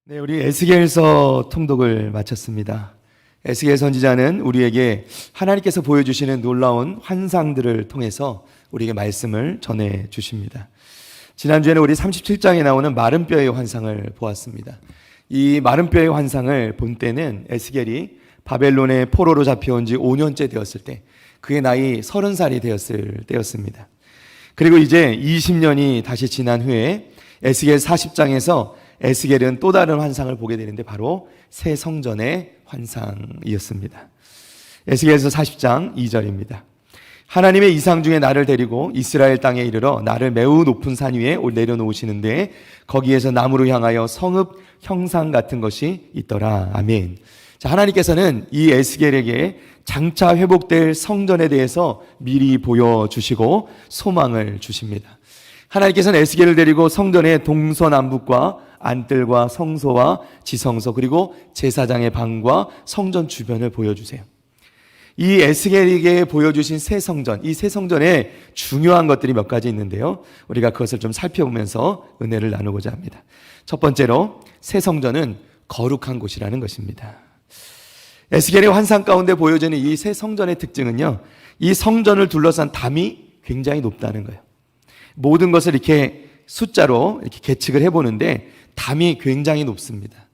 네, 우리 에스겔서 통독을 마쳤습니다. 에스겔 선지자는 우리에게 하나님께서 보여주시는 놀라운 환상들을 통해서 우리에게 말씀을 전해 주십니다. 지난주에는 우리 37장에 나오는 마른 뼈의 환상을 보았습니다. 이 마른 뼈의 환상을 본 때는 에스겔이 바벨론의 포로로 잡혀온 지 5년째 되었을 때, 그의 나이 30살이 되었을 때였습니다. 그리고 이제 20년이 다시 지난 후에 에스겔 40장에서 에스겔은 또 다른 환상을 보게 되는데 바로 새 성전의 환상이었습니다. 에스겔서 40장 2절입니다. 하나님의 이상 중에 나를 데리고 이스라엘 땅에 이르러 나를 매우 높은 산 위에 내려놓으시는데 거기에서 나무로 향하여 성읍 형상 같은 것이 있더라. 아멘. 자, 하나님께서는 이 에스겔에게 장차 회복될 성전에 대해서 미리 보여주시고 소망을 주십니다. 하나님께서는 에스겔을 데리고 성전의 동서남북과 안뜰과 성소와 지성소 그리고 제사장의 방과 성전 주변을 보여주세요. 이 에스겔에게 보여주신 새 성전, 이 새 성전에 중요한 것들이 몇 가지 있는데요. 우리가 그것을 좀 살펴보면서 은혜를 나누고자 합니다. 첫 번째로 새 성전은 거룩한 곳이라는 것입니다. 에스겔의 환상 가운데 보여지는 이 새 성전의 특징은요, 이 성전을 둘러싼 담이 굉장히 높다는 거예요. 모든 것을 이렇게 숫자로 이렇게 계측을 해보는데 담이 굉장히 높습니다.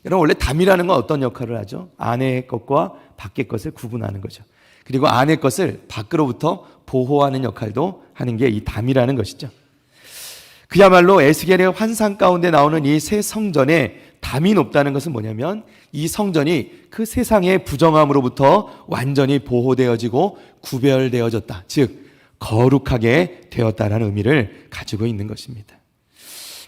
여러분, 원래 담이라는 건 어떤 역할을 하죠? 안의 것과 밖의 것을 구분하는 거죠. 그리고 안의 것을 밖으로부터 보호하는 역할도 하는 게 이 담이라는 것이죠. 그야말로 에스겔의 환상 가운데 나오는 이 새 성전에 담이 높다는 것은 뭐냐면 이 성전이 그 세상의 부정함으로부터 완전히 보호되어지고 구별되어졌다. 즉 거룩하게 되었다라는 의미를 가지고 있는 것입니다.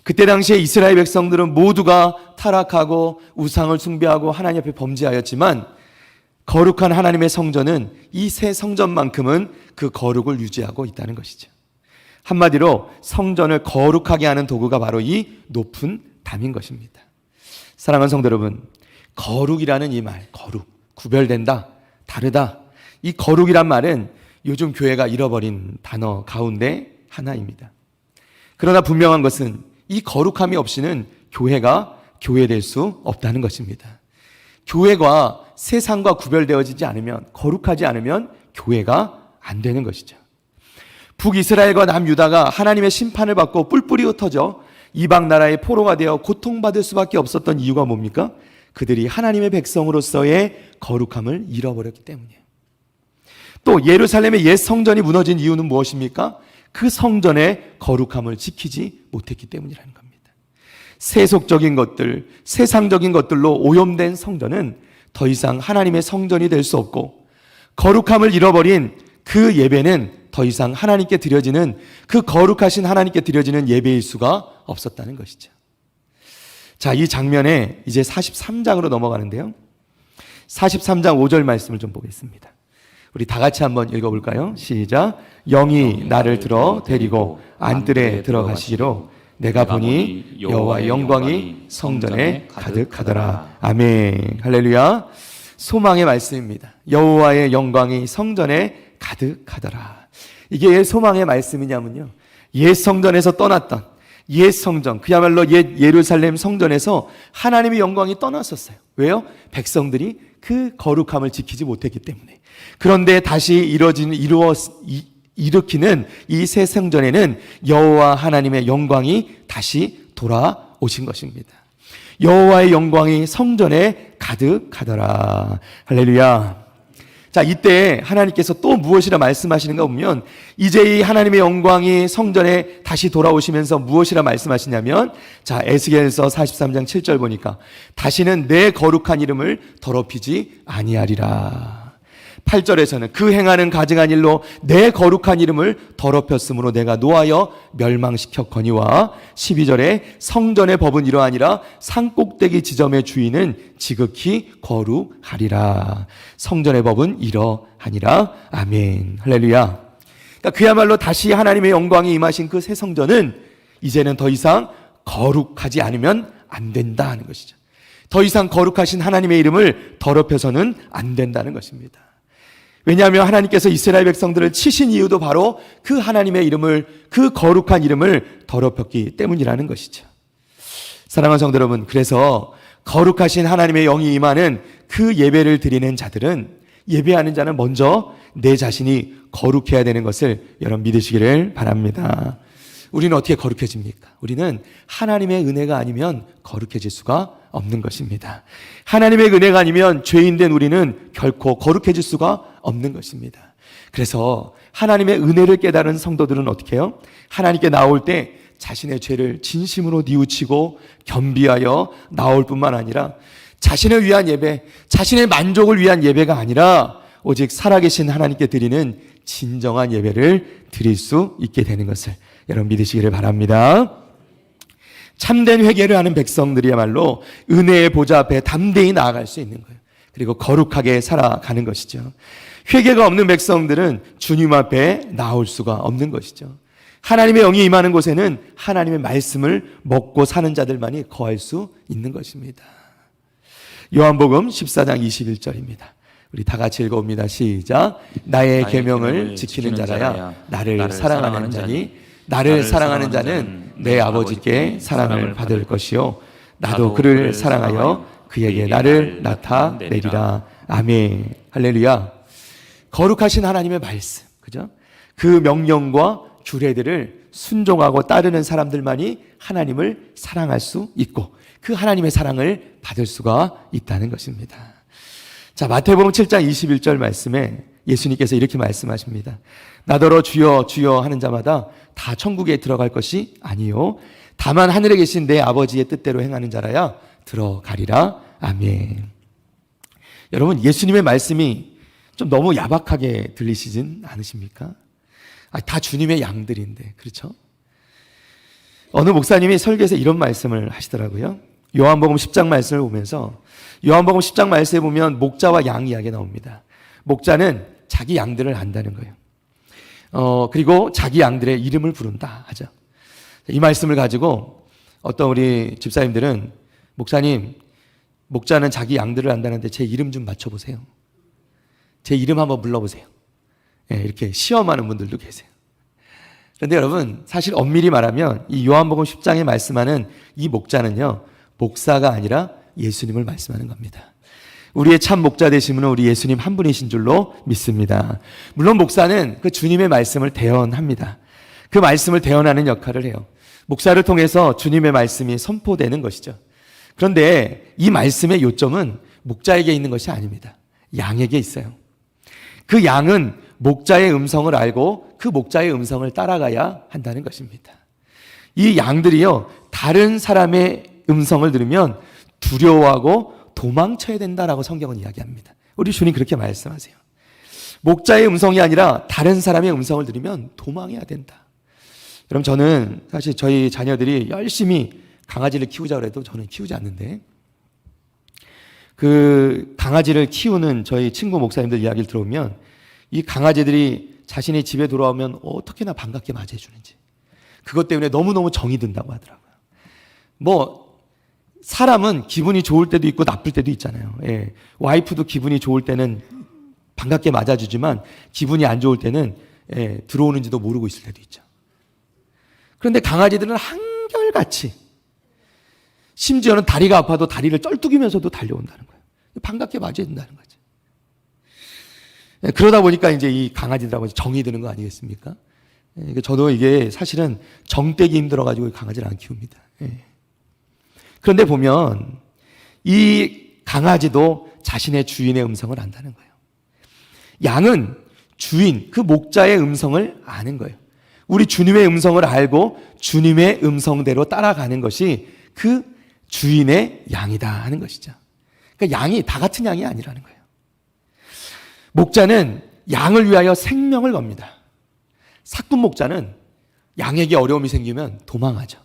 그때 당시에 이스라엘 백성들은 모두가 타락하고 우상을 숭배하고 하나님 앞에 범죄하였지만 거룩한 하나님의 성전은 이 새 성전만큼은 그 거룩을 유지하고 있다는 것이죠. 한마디로 성전을 거룩하게 하는 도구가 바로 이 높은 담인 것입니다. 사랑하는 성도 여러분, 거룩이라는 이 말, 거룩, 구별된다, 다르다. 이 거룩이란 말은 요즘 교회가 잃어버린 단어 가운데 하나입니다. 그러나 분명한 것은 이 거룩함이 없이는 교회가 교회될 수 없다는 것입니다. 교회가 세상과 구별되어지지 않으면, 거룩하지 않으면 교회가 안 되는 것이죠. 북이스라엘과 남유다가 하나님의 심판을 받고 뿔뿔이 흩어져 이방 나라의 포로가 되어 고통받을 수밖에 없었던 이유가 뭡니까? 그들이 하나님의 백성으로서의 거룩함을 잃어버렸기 때문이에요. 또 예루살렘의 옛 성전이 무너진 이유는 무엇입니까? 그 성전의 거룩함을 지키지 못했기 때문이라는 겁니다. 세속적인 것들, 세상적인 것들로 오염된 성전은 더 이상 하나님의 성전이 될 수 없고, 거룩함을 잃어버린 그 예배는 더 이상 하나님께 드려지는, 그 거룩하신 하나님께 드려지는 예배일 수가 없었다는 것이죠. 자, 이 장면에 이제 43장으로 넘어가는데요. 43장 5절 말씀을 좀 보겠습니다. 우리 다 같이 한번 읽어볼까요? 시작. 영이 나를 들어 데리고 안뜰에 들어가시기로 내가 보니 여호와의 영광이 성전에 가득하더라. 아멘. 할렐루야. 소망의 말씀입니다. 여호와의 영광이 성전에 가득하더라. 이게 왜 소망의 말씀이냐면요, 옛 성전에서 떠났던 옛 성전, 그야말로 옛 예루살렘 성전에서 하나님의 영광이 떠났었어요. 왜요? 백성들이 그 거룩함을 지키지 못했기 때문에. 그런데 다시 일으키는 이 새 성전에는 여호와 하나님의 영광이 다시 돌아오신 것입니다. 여호와의 영광이 성전에 가득하더라. 할렐루야. 자, 이때 하나님께서 또 무엇이라 말씀하시는가 보면, 이제 이 하나님의 영광이 성전에 다시 돌아오시면서 무엇이라 말씀하시냐면, 자, 에스겔서 43장 7절 보니까 다시는 내 거룩한 이름을 더럽히지 아니하리라. 8절에서는 그 행하는 가증한 일로 내 거룩한 이름을 더럽혔으므로 내가 노하여 멸망시켰거니와, 12절에 성전의 법은 이러하니라. 산꼭대기 지점의 주인은 지극히 거룩하리라. 성전의 법은 이러하니라. 아멘. 할렐루야. 그러니까 그야말로 다시 하나님의 영광이 임하신 그 새 성전은 이제는 더 이상 거룩하지 않으면 안 된다 하는 것이죠. 더 이상 거룩하신 하나님의 이름을 더럽혀서는 안 된다는 것입니다. 왜냐하면 하나님께서 이스라엘 백성들을 치신 이유도 바로 그 하나님의 이름을, 그 거룩한 이름을 더럽혔기 때문이라는 것이죠. 사랑하는 성도 여러분, 그래서 거룩하신 하나님의 영이 임하는 그 예배를 드리는 자들은, 예배하는 자는 먼저 내 자신이 거룩해야 되는 것을 여러분 믿으시기를 바랍니다. 우리는 어떻게 거룩해집니까? 우리는 하나님의 은혜가 아니면 거룩해질 수가 없는 것입니다. 하나님의 은혜가 아니면 죄인된 우리는 결코 거룩해질 수가 없는 것입니다. 그래서 하나님의 은혜를 깨달은 성도들은 어떻게 해요? 하나님께 나올 때 자신의 죄를 진심으로 뉘우치고 겸비하여 나올 뿐만 아니라 자신을 위한 예배, 자신의 만족을 위한 예배가 아니라 오직 살아계신 하나님께 드리는 진정한 예배를 드릴 수 있게 되는 것을 여러분 믿으시기를 바랍니다. 참된 회개를 하는 백성들이야말로 은혜의 보좌 앞에 담대히 나아갈 수 있는 거예요. 그리고 거룩하게 살아가는 것이죠. 회개가 없는 백성들은 주님 앞에 나올 수가 없는 것이죠. 하나님의 영이 임하는 곳에는 하나님의 말씀을 먹고 사는 자들만이 거할 수 있는 것입니다. 요한복음 14장 21절입니다. 우리 다 같이 읽어봅니다. 시작. 나의 계명을 지키는 자라야 나를 사랑하는 자니 나를 사랑하는 자는 내 아버지께 사랑을 받을 것이요 나도 그를 사랑하여 그에게 나를 나타내리라. 아멘. 할렐루야. 거룩하신 하나님의 말씀, 그죠? 그 명령과 규례들을 순종하고 따르는 사람들만이 하나님을 사랑할 수 있고 그 하나님의 사랑을 받을 수가 있다는 것입니다. 자, 마태복음 7장 21절 말씀에 예수님께서 이렇게 말씀하십니다. 나더러 주여 주여 하는 자마다 다 천국에 들어갈 것이 아니요 다만 하늘에 계신 내 아버지의 뜻대로 행하는 자라야 들어가리라. 아멘. 여러분, 예수님의 말씀이 좀 너무 야박하게 들리시진 않으십니까? 다 주님의 양들인데, 그렇죠? 어느 목사님이 설교에서 이런 말씀을 하시더라고요. 요한복음 10장 말씀을 보면서, 요한복음 10장 말씀에 보면 목자와 양 이야기가 나옵니다. 목자는 자기 양들을 안다는 거예요. 그리고 자기 양들의 이름을 부른다 하죠. 이 말씀을 가지고 어떤 우리 집사님들은, 목사님, 목자는 자기 양들을 안다는데 제 이름 좀 맞춰보세요. 제 이름 한번 불러보세요. 네, 이렇게 시험하는 분들도 계세요. 그런데 여러분, 사실 엄밀히 말하면 이 요한복음 10장에 말씀하는 이 목자는요, 목사가 아니라 예수님을 말씀하는 겁니다. 우리의 참 목자 되신 분은 우리 예수님 한 분이신 줄로 믿습니다. 물론 목사는 그 주님의 말씀을 대언합니다. 그 말씀을 대언하는 역할을 해요. 목사를 통해서 주님의 말씀이 선포되는 것이죠. 그런데 이 말씀의 요점은 목자에게 있는 것이 아닙니다. 양에게 있어요. 그 양은 목자의 음성을 알고 그 목자의 음성을 따라가야 한다는 것입니다. 이 양들이요, 다른 사람의 음성을 들으면 두려워하고 도망쳐야 된다라고 성경은 이야기합니다. 우리 주님 그렇게 말씀하세요. 목자의 음성이 아니라 다른 사람의 음성을 들으면 도망해야 된다. 여러분, 저는 사실 저희 자녀들이 열심히 강아지를 키우자고 해도 저는 키우지 않는데, 그 강아지를 키우는 저희 친구 목사님들 이야기를 들어보면 이 강아지들이 자신의 집에 돌아오면 어떻게나 반갑게 맞이해 주는지, 그것 때문에 너무너무 정이 든다고 하더라고요. 뭐 사람은 기분이 좋을 때도 있고 나쁠 때도 있잖아요. 예. 와이프도 기분이 좋을 때는 반갑게 맞아주지만 기분이 안 좋을 때는 들어오는지도 모르고 있을 때도 있죠. 그런데 강아지들은 한결같이, 심지어는 다리가 아파도 다리를 쩔뚝이면서도 달려온다는 거예요. 반갑게 맞이해야 된다는 거죠. 그러다 보니까 이제 이 강아지들하고 정이 드는 거 아니겠습니까? 저도 이게 사실은 정 떼기 힘들어가지고 강아지를 안 키웁니다. 그런데 보면 이 강아지도 자신의 주인의 음성을 안다는 거예요. 양은 주인, 그 목자의 음성을 아는 거예요. 우리 주님의 음성을 알고 주님의 음성대로 따라가는 것이 그 주인의 양이다 하는 것이죠. 그러니까 양이 다 같은 양이 아니라는 거예요. 목자는 양을 위하여 생명을 겁니다. 사꾼 목자는 양에게 어려움이 생기면 도망하죠.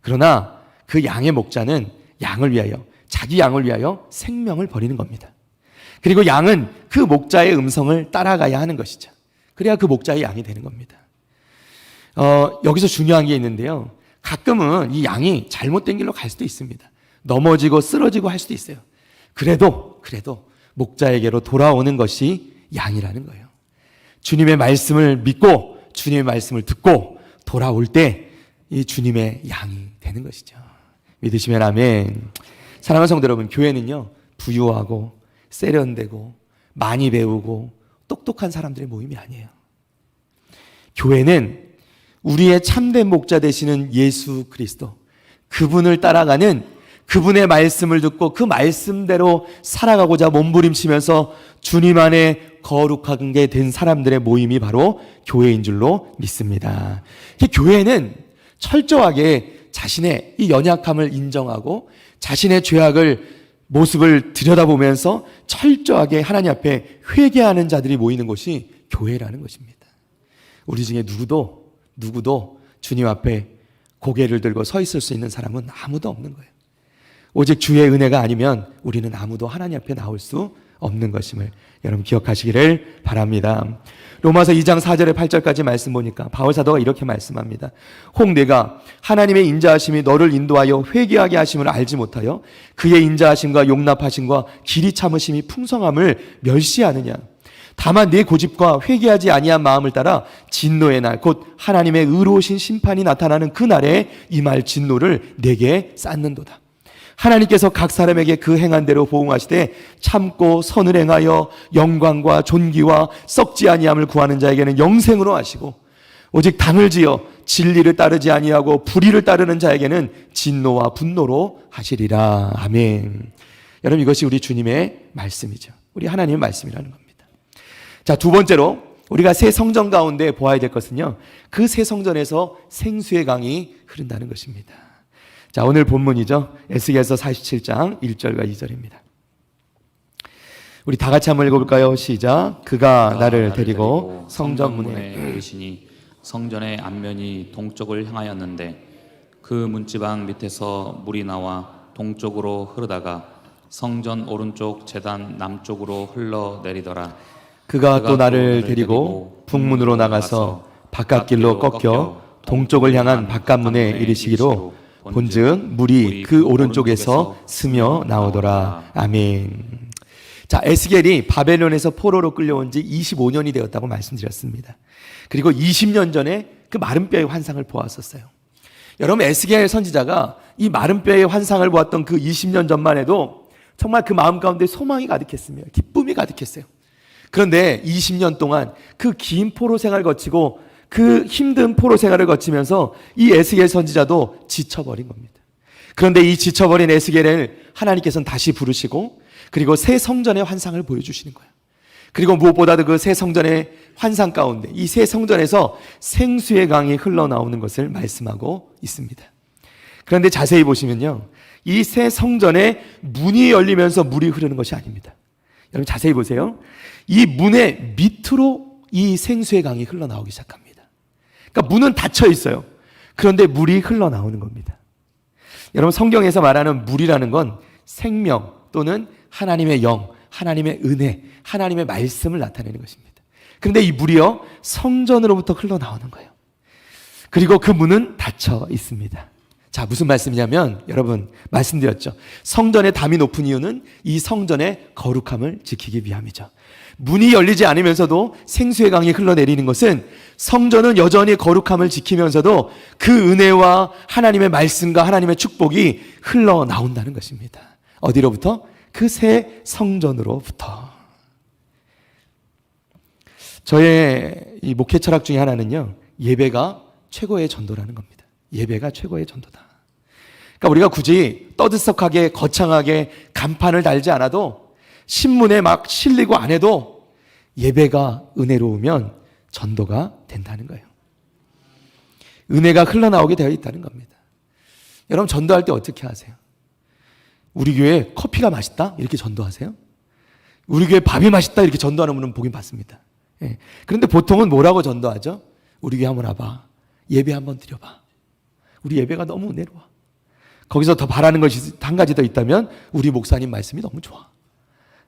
그러나 그 양의 목자는 양을 위하여, 자기 양을 위하여 생명을 버리는 겁니다. 그리고 양은 그 목자의 음성을 따라가야 하는 것이죠. 그래야 그 목자의 양이 되는 겁니다. 여기서 중요한 게 있는데요. 가끔은 이 양이 잘못된 길로 갈 수도 있습니다. 넘어지고 쓰러지고 할 수도 있어요. 그래도 목자에게로 돌아오는 것이 양이라는 거예요. 주님의 말씀을 믿고 주님의 말씀을 듣고 돌아올 때 이 주님의 양이 되는 것이죠. 믿으시면 아멘. 사랑하는 성도 여러분, 교회는요, 부유하고 세련되고 많이 배우고 똑똑한 사람들의 모임이 아니에요. 교회는 우리의 참된 목자 되시는 예수 그리스도, 그분을 따라가는, 그분의 말씀을 듣고 그 말씀대로 살아가고자 몸부림치면서 주님 안에 거룩하게 된 사람들의 모임이 바로 교회인 줄로 믿습니다. 교회는 철저하게 자신의 이 연약함을 인정하고 자신의 죄악을 모습을 들여다보면서 철저하게 하나님 앞에 회개하는 자들이 모이는 곳이 교회라는 것입니다. 우리 중에 누구도 주님 앞에 고개를 들고 서 있을 수 있는 사람은 아무도 없는 거예요. 오직 주의 은혜가 아니면 우리는 아무도 하나님 앞에 나올 수 없는 것임을 여러분 기억하시기를 바랍니다. 로마서 2장 4절에 8절까지 말씀 보니까 바울 사도가 이렇게 말씀합니다. 혹 내가 하나님의 인자하심이 너를 인도하여 회개하게 하심을 알지 못하여 그의 인자하심과 용납하심과 길이 참으심이 풍성함을 멸시하느냐. 다만 내 고집과 회개하지 아니한 마음을 따라 진노의 날, 곧 하나님의 의로우신 심판이 나타나는 그 날에 임할 진노를 내게 쌓는도다. 하나님께서 각 사람에게 그 행한 대로 보응하시되 참고 선을 행하여 영광과 존귀와 썩지 아니함을 구하는 자에게는 영생으로 하시고 오직 당을 지어 진리를 따르지 아니하고 불의를 따르는 자에게는 진노와 분노로 하시리라. 아멘. 여러분, 이것이 우리 주님의 말씀이죠. 우리 하나님의 말씀이라는 겁니다. 자, 두 번째로 우리가 새 성전 가운데 보아야 될 것은요, 그 새 성전에서 생수의 강이 흐른다는 것입니다. 자, 오늘 본문이죠. 에스겔서 47장 1절과 2절입니다. 우리 다 같이 한번 읽어볼까요? 시작. 그가 나를 데리고 성전 문에 이르시니 성전의 앞면이 동쪽을 향하였는데 그 문지방 밑에서 물이 나와 동쪽으로 흐르다가 성전 오른쪽 제단 남쪽으로 흘러내리더라. 그가 또 나를 데리고 북문으로 나가서 바깥길로 꺾여 동쪽을 향한 바깥문에 이르시기로 본즉 물이 그 오른쪽에서 스며 나오더라. 아멘. 자, 에스겔이 바벨론에서 포로로 끌려온 지 25년이 되었다고 말씀드렸습니다. 그리고 20년 전에 그 마른 뼈의 환상을 보았었어요. 여러분, 에스겔 선지자가 이 마른 뼈의 환상을 보았던 그 20년 전만 해도 정말 그 마음 가운데 소망이 가득했으며 기쁨이 가득했어요. 그런데 20년 동안 그 긴 포로 생활을 거치고 그 힘든 포로 생활을 거치면서 이 에스겔 선지자도 지쳐버린 겁니다. 그런데 이 지쳐버린 에스겔을 하나님께서는 다시 부르시고 그리고 새 성전의 환상을 보여주시는 거예요. 그리고 무엇보다도 그 새 성전의 환상 가운데 이 새 성전에서 생수의 강이 흘러나오는 것을 말씀하고 있습니다. 그런데 자세히 보시면요, 이 새 성전에 문이 열리면서 물이 흐르는 것이 아닙니다. 여러분 자세히 보세요. 이 문의 밑으로 이 생수의 강이 흘러나오기 시작합니다. 그러니까 문은 닫혀 있어요. 그런데 물이 흘러나오는 겁니다. 여러분, 성경에서 말하는 물이라는 건 생명 또는 하나님의 영, 하나님의 은혜, 하나님의 말씀을 나타내는 것입니다. 그런데 이 물이요, 성전으로부터 흘러나오는 거예요. 그리고 그 문은 닫혀 있습니다. 자, 무슨 말씀이냐면 여러분 말씀드렸죠. 성전의 담이 높은 이유는 이 성전의 거룩함을 지키기 위함이죠. 문이 열리지 않으면서도 생수의 강이 흘러내리는 것은 성전은 여전히 거룩함을 지키면서도 그 은혜와 하나님의 말씀과 하나님의 축복이 흘러나온다는 것입니다. 어디로부터? 그 새 성전으로부터. 저의 이 목회 철학 중에 하나는요, 예배가 최고의 전도라는 겁니다. 예배가 최고의 전도다. 그러니까 우리가 굳이 떠들썩하게 거창하게 간판을 달지 않아도 신문에 막 실리고 안 해도 예배가 은혜로우면 전도가 된다는 거예요. 은혜가 흘러나오게 되어 있다는 겁니다. 여러분, 전도할 때 어떻게 하세요? 우리 교회 커피가 맛있다? 이렇게 전도하세요? 우리 교회 밥이 맛있다? 이렇게 전도하는 분은 보긴 봤습니다. 예. 그런데 보통은 뭐라고 전도하죠? 우리 교회 한번 와봐. 예배 한번 드려봐. 우리 예배가 너무 은혜로워. 거기서 더 바라는 것이 한 가지 더 있다면 우리 목사님 말씀이 너무 좋아.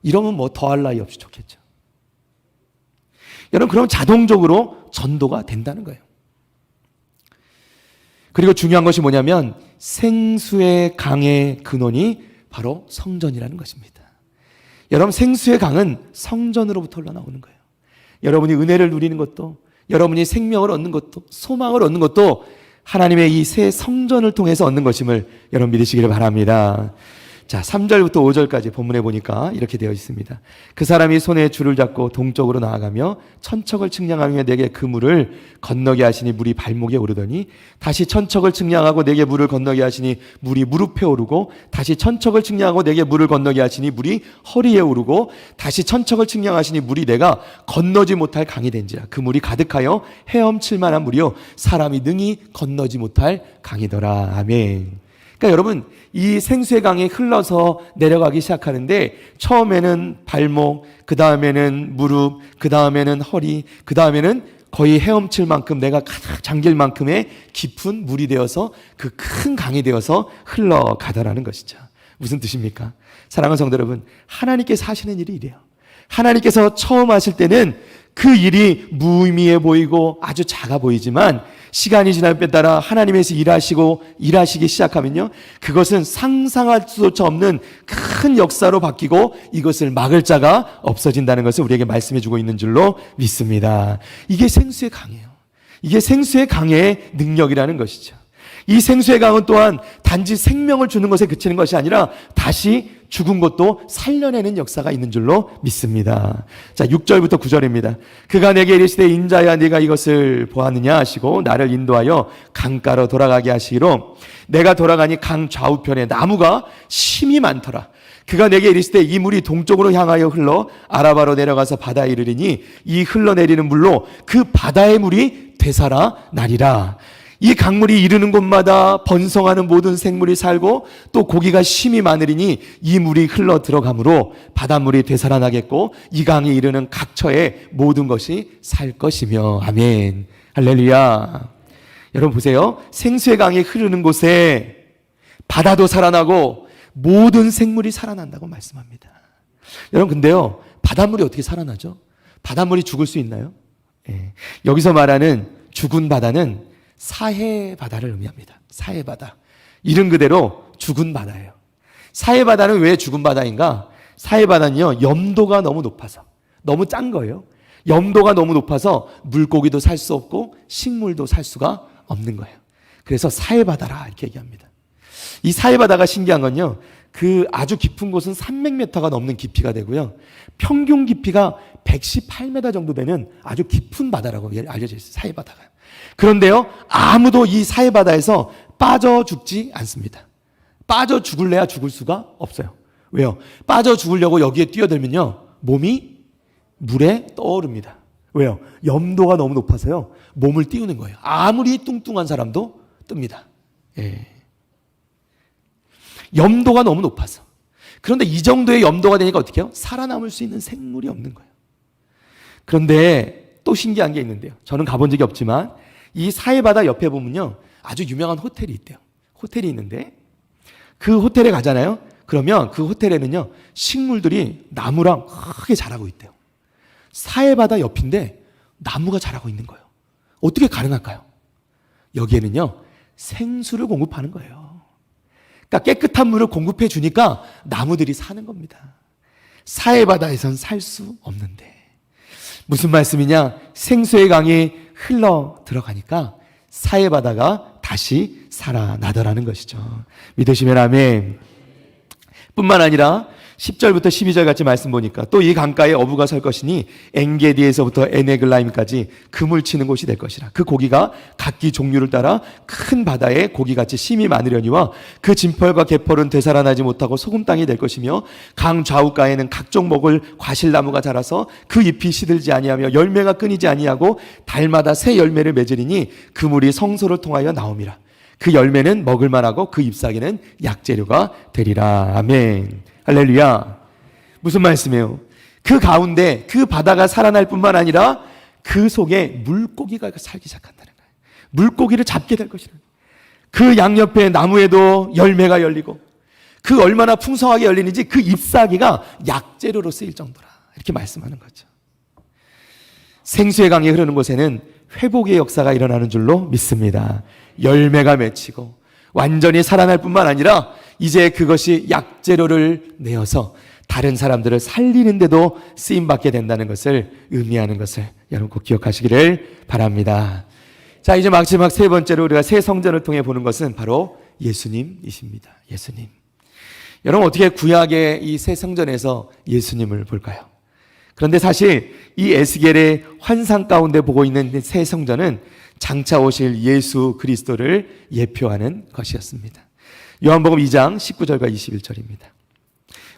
이러면 뭐 더할 나위 없이 좋겠죠. 여러분, 그럼 자동적으로 전도가 된다는 거예요. 그리고 중요한 것이 뭐냐면 생수의 강의 근원이 바로 성전이라는 것입니다. 여러분, 생수의 강은 성전으로부터 흘러나오는 거예요. 여러분이 은혜를 누리는 것도, 여러분이 생명을 얻는 것도, 소망을 얻는 것도 하나님의 이 새 성전을 통해서 얻는 것임을 여러분 믿으시기를 바랍니다. 자, 3절부터 5절까지 본문에 보니까 이렇게 되어 있습니다. 그 사람이 손에 줄을 잡고 동쪽으로 나아가며 천척을 측량하며 내게 그 물을 건너게 하시니 물이 발목에 오르더니 다시 천척을 측량하고 내게 물을 건너게 하시니 물이 무릎에 오르고 다시 천척을 측량하고 내게 물을 건너게 하시니 물이 허리에 오르고 다시 천척을 측량하시니 물이 내가 건너지 못할 강이 된지라. 그 물이 가득하여 헤엄칠 만한 물이요 사람이 능히 건너지 못할 강이더라. 아멘. 그러니까 여러분, 이 생수의 강이 흘러서 내려가기 시작하는데 처음에는 발목, 그 다음에는 무릎, 그 다음에는 허리, 그 다음에는 거의 헤엄칠 만큼 내가 가득 잠길 만큼의 깊은 물이 되어서 그 큰 강이 되어서 흘러가더라는 것이죠. 무슨 뜻입니까? 사랑하는 성도 여러분, 하나님께서 하시는 일이 이래요. 하나님께서 처음 하실 때는 그 일이 무의미해 보이고 아주 작아 보이지만 시간이 지남에 따라 하나님께서 일하시기 시작하면요, 그것은 상상할 수조차 없는 큰 역사로 바뀌고 이것을 막을 자가 없어진다는 것을 우리에게 말씀해 주고 있는 줄로 믿습니다. 이게 생수의 강이에요. 이게 생수의 강의 능력이라는 것이죠. 이 생수의 강은 또한 단지 생명을 주는 것에 그치는 것이 아니라 다시 죽은 것도 살려내는 역사가 있는 줄로 믿습니다. 자, 6절부터 9절입니다. 그가 내게 이르시되 인자야 네가 이것을 보았느냐 하시고 나를 인도하여 강가로 돌아가게 하시기로 내가 돌아가니 강 좌우편에 나무가 심이 많더라. 그가 내게 이르시되 이 물이 동쪽으로 향하여 흘러 아라바로 내려가서 바다에 이르리니 이 흘러내리는 물로 그 바다의 물이 되살아 나리라. 이 강물이 이르는 곳마다 번성하는 모든 생물이 살고 또 고기가 심이 많으리니 이 물이 흘러 들어가므로 바닷물이 되살아나겠고 이 강이 이르는 각처의 모든 것이 살 것이며. 아멘. 할렐루야. 여러분 보세요. 생수의 강이 흐르는 곳에 바다도 살아나고 모든 생물이 살아난다고 말씀합니다. 여러분 근데요, 바닷물이 어떻게 살아나죠? 바닷물이 죽을 수 있나요? 예. 여기서 말하는 죽은 바다는 사해 바다를 의미합니다. 사해 바다. 이름 그대로 죽은 바다예요. 사해 바다는 왜 죽은 바다인가? 사해 바다는요, 염도가 너무 높아서, 너무 짠 거예요. 염도가 너무 높아서 물고기도 살 수 없고 식물도 살 수가 없는 거예요. 그래서 사해 바다라 이렇게 얘기합니다. 이 사해 바다가 신기한 건요, 그 아주 깊은 곳은 300m가 넘는 깊이가 되고요, 평균 깊이가 118m 정도 되는 아주 깊은 바다라고 알려져 있어요. 사해 바다가. 그런데요, 아무도 이 사해 바다에서 빠져 죽지 않습니다. 빠져 죽을래야 죽을 수가 없어요. 왜요? 빠져 죽으려고 여기에 뛰어들면요, 몸이 물에 떠오릅니다. 왜요? 염도가 너무 높아서요, 몸을 띄우는 거예요. 아무리 뚱뚱한 사람도 뜹니다. 예. 염도가 너무 높아서. 그런데 이 정도의 염도가 되니까 어떻게 해요? 살아남을 수 있는 생물이 없는 거예요. 그런데 또 신기한 게 있는데요. 저는 가본 적이 없지만 이 사해바다 옆에 보면요, 아주 유명한 호텔이 있대요. 호텔이 있는데 그 호텔에 가잖아요. 그러면 그 호텔에는요, 식물들이 나무랑 크게 자라고 있대요. 사해바다 옆인데 나무가 자라고 있는 거예요. 어떻게 가능할까요? 여기에는요, 생수를 공급하는 거예요. 그러니까 깨끗한 물을 공급해 주니까 나무들이 사는 겁니다. 사해바다에선 살 수 없는데. 무슨 말씀이냐? 생수의 강이 흘러 들어가니까 사해바다가 다시 살아나더라는 것이죠. 믿으시면 아멘. 뿐만 아니라 10절부터 12절 같이 말씀 보니까 또 이 강가에 어부가 설 것이니 엔게디에서부터 에네글라임까지 금을 치는 곳이 될 것이라. 그 고기가 각기 종류를 따라 큰 바다에 고기같이 심이 많으려니와 그 진펄과 개펄은 되살아나지 못하고 소금 땅이 될 것이며 강 좌우가에는 각종 먹을 과실나무가 자라서 그 잎이 시들지 아니하며 열매가 끊이지 아니하고 달마다 새 열매를 맺으리니 그 물이 성소를 통하여 나옴이라. 그 열매는 먹을 만하고 그 잎사귀는 약재료가 되리라. 아멘. 할렐루야. 무슨 말씀이에요? 그 가운데 그 바다가 살아날 뿐만 아니라 그 속에 물고기가 살기 시작한다는 거예요. 물고기를 잡게 될 것이라는 거예요. 그 양옆에 나무에도 열매가 열리고 그 얼마나 풍성하게 열리는지 그 잎사귀가 약재료로 쓰일 정도라. 이렇게 말씀하는 거죠. 생수의 강이 흐르는 곳에는 회복의 역사가 일어나는 줄로 믿습니다. 열매가 맺히고 완전히 살아날 뿐만 아니라 이제 그것이 약재료를 내어서 다른 사람들을 살리는데도 쓰임받게 된다는 것을 의미하는 것을 여러분 꼭 기억하시기를 바랍니다. 자, 이제 마지막 세 번째로 우리가 새 성전을 통해 보는 것은 바로 예수님이십니다. 예수님. 여러분, 어떻게 구약의 이 새 성전에서 예수님을 볼까요? 그런데 사실 이 에스겔의 환상 가운데 보고 있는 새 성전은 장차 오실 예수 그리스도를 예표하는 것이었습니다. 요한복음 2장 19절과 21절입니다.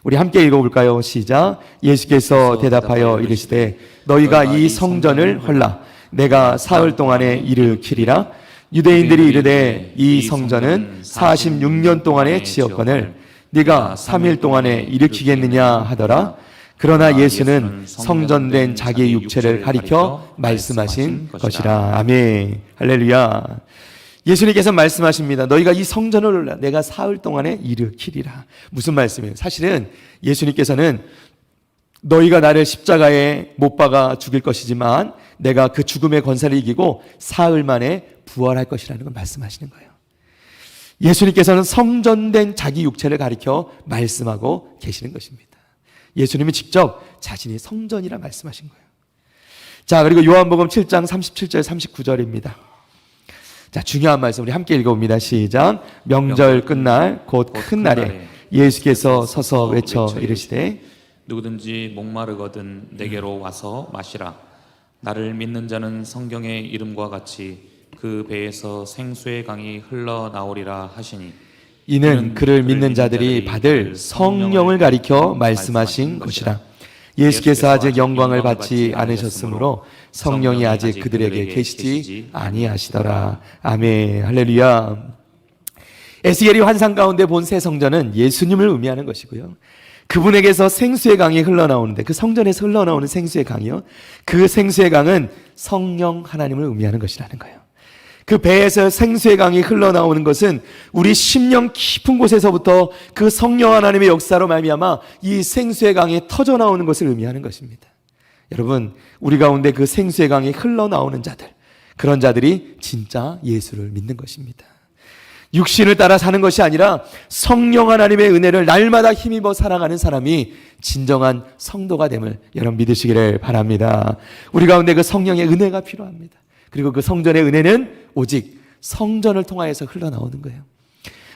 우리 함께 읽어볼까요? 시작. 예수께서 대답하여 이르시되 너희가 이 성전을 헐라 내가 사흘 동안에 일으키리라. 유대인들이 이르되 이 성전은 46년 동안에 지었거늘 네가 3일 동안에 일으키겠느냐 하더라. 그러나 예수는 성전된 자기의 육체를 가리켜 말씀하신 것이라. 아멘. 할렐루야. 예수님께서 말씀하십니다. 너희가 이 성전을 내가 사흘 동안에 일으키리라. 무슨 말씀이에요? 사실은 예수님께서는 너희가 나를 십자가에 못 박아 죽일 것이지만 내가 그 죽음의 권세를 이기고 사흘 만에 부활할 것이라는 걸 말씀하시는 거예요. 예수님께서는 성전된 자기 육체를 가리켜 말씀하고 계시는 것입니다. 예수님이 직접 자신이 성전이라 말씀하신 거예요. 자, 그리고 요한복음 7장 37절 39절입니다. 자, 중요한 말씀 우리 함께 읽어봅니다. 시작. 명절 끝날 곧 큰 날에 예수께서 서서 외쳐 이르시되 누구든지 목마르거든 내게로 와서 마시라. 나를 믿는 자는 성경의 이름과 같이 그 배에서 생수의 강이 흘러나오리라 하시니 이는 그를 믿는 자들이 받을 성령을 가리켜 말씀하신 것이라. 예수께서 아직 영광을 받지 않으셨으므로 성령이 아직 그들에게 계시지 아니하시더라. 아멘. 할렐루야. 에스겔이 환상 가운데 본 새 성전은 예수님을 의미하는 것이고요. 그분에게서 생수의 강이 흘러나오는데 그 성전에서 흘러나오는 생수의 강이요. 그 생수의 강은 성령 하나님을 의미하는 것이라는 거예요. 그 배에서 생수의 강이 흘러나오는 것은 우리 심령 깊은 곳에서부터 그 성령 하나님의 역사로 말미암아 이 생수의 강이 터져 나오는 것을 의미하는 것입니다. 여러분, 우리 가운데 그 생수의 강이 흘러나오는 자들, 그런 자들이 진짜 예수를 믿는 것입니다. 육신을 따라 사는 것이 아니라 성령 하나님의 은혜를 날마다 힘입어 살아가는 사람이 진정한 성도가 됨을 여러분 믿으시기를 바랍니다. 우리 가운데 그 성령의 은혜가 필요합니다. 그리고 그 성전의 은혜는 오직 성전을 통하여서 흘러나오는 거예요.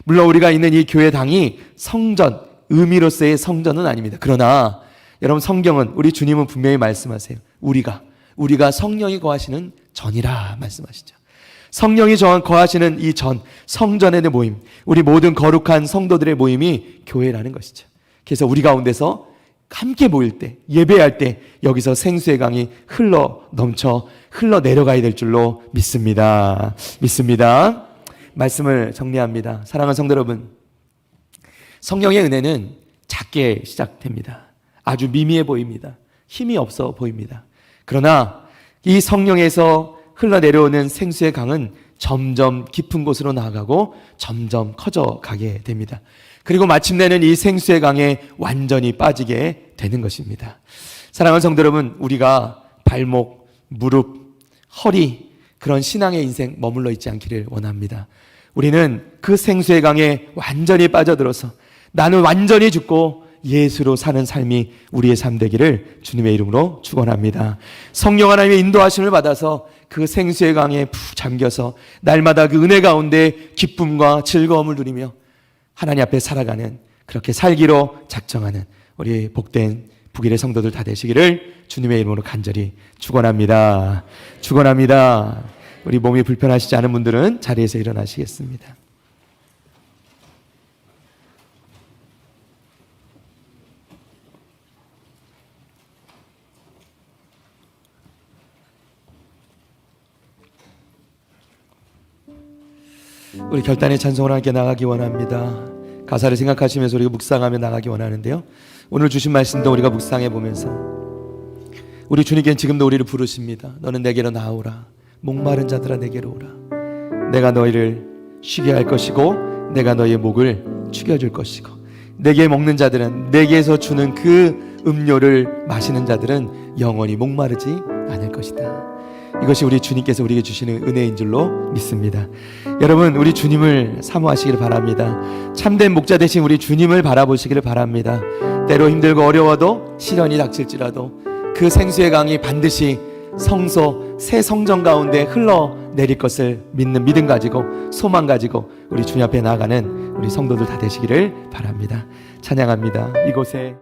물론 우리가 있는 이 교회당이 성전, 의미로서의 성전은 아닙니다. 그러나 여러분, 성경은, 우리 주님은 분명히 말씀하세요. 우리가 성령이 거하시는 전이라 말씀하시죠. 성령이 거하시는 이 전, 성전의 모임, 우리 모든 거룩한 성도들의 모임이 교회라는 것이죠. 그래서 우리 가운데서 함께 모일 때, 예배할 때 여기서 생수의 강이 흘러 내려가야 될 줄로 믿습니다. 말씀을 정리합니다. 사랑하는 성도 여러분, 성령의 은혜는 작게 시작됩니다. 아주 미미해 보입니다. 힘이 없어 보입니다. 그러나 이 성령에서 흘러내려오는 생수의 강은 점점 깊은 곳으로 나아가고 점점 커져가게 됩니다. 그리고 마침내는 이 생수의 강에 완전히 빠지게 되는 것입니다. 사랑하는 성도 여러분, 우리가 발목, 무릎, 허리, 그런 신앙의 인생 머물러 있지 않기를 원합니다. 우리는 그 생수의 강에 완전히 빠져들어서 나는 완전히 죽고 예수로 사는 삶이 우리의 삶 되기를 주님의 이름으로 축원합니다. 성령 하나님의 인도하심을 받아서 그 생수의 강에 푹 잠겨서 날마다 그 은혜 가운데 기쁨과 즐거움을 누리며 하나님 앞에 살아가는, 그렇게 살기로 작정하는 우리 복된 북일의 성도들 다 되시기를 주님의 이름으로 간절히 축원합니다. 우리 몸이 불편하시지 않은 분들은 자리에서 일어나시겠습니다. 우리 결단의 찬송을 함께 나가기 원합니다. 가사를 생각하시면서 우리가 묵상하며 나가기 원하는데요, 오늘 주신 말씀도 우리가 묵상해 보면서 우리 주님께는 지금도 우리를 부르십니다. 너는 내게로 나오라. 목마른 자들아 내게로 오라. 내가 너희를 쉬게 할 것이고 내가 너희의 목을 축여줄 것이고, 내게 먹는 자들은, 내게서 주는 그 음료를 마시는 자들은 영원히 목마르지 않을 것이다. 이것이 우리 주님께서 우리에게 주시는 은혜인 줄로 믿습니다. 여러분, 우리 주님을 사모하시기를 바랍니다. 참된 목자 되신 우리 주님을 바라보시기를 바랍니다. 때로 힘들고 어려워도, 시련이 닥칠지라도 그 생수의 강이 반드시 성소, 새 성전 가운데 흘러내려 내릴 것을 믿는 믿음 가지고 소망 가지고 우리 주님 앞에 나아가는 우리 성도들 다 되시기를 바랍니다. 찬양합니다. 이곳에